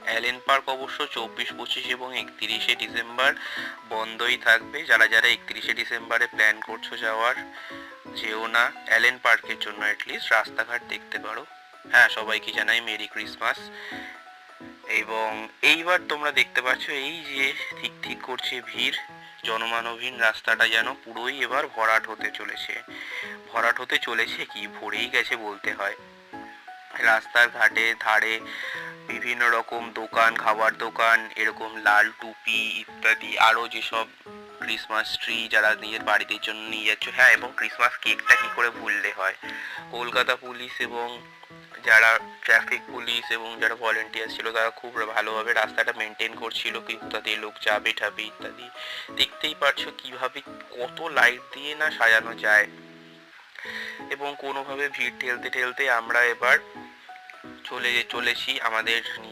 Allen park অবশ্য 24, 25 এবং 31শে December বন্ধই থাকবে। যারা যারা 31শে ডিসেম্বরে প্ল্যান করছো যাওয়ার, যেও না অ্যালেন পার্কের জন্য, অ্যাটলিস্ট রাস্তাঘাট দেখতে পারো। হ্যাঁ, সবাইকে জানাই মেরি ক্রিসমাস। এবং এইবার তোমরা দেখতে পাচ্ছ এই যে ঠিক ঠিক করছে ভিড়, জনমানবহীন রাস্তাটা যেন পুরোই এবার ভরাট হতে চলেছে। ভরাট হতে চলেছে কি, ভরেই গেছে বলতে হয়। রাস্তার ঘাটে ধারে বিভিন্ন রকম দোকান, খাবার দোকান, এরকম লাল টুপি ইত্যাদি, আরো যেসব ক্রিসমাস ট্রি যারা নিজের বাড়িতে জন্য নিয়ে যাচ্ছ। হ্যাঁ, এবং ক্রিসমাস কেকটা কি করে ভুললে হয়। কলকাতা পুলিশ এবং যারা ট্রাফিক পুলিশ এবং যারা ভলেন্টিয়ার ছিল তারা খুব ভালোভাবে রাস্তাটা মেনটেন করছিল, কি কোথা দিয়ে লোক যাবে ঠাবে ইত্যাদি। দেখতেই পারছো কিভাবে কত লাইট দিয়ে না সাজানো যায়। এবং কোনোভাবে ভিড় ঠেলতে ঠেলতে আমরা এবার চলেছি আমাদের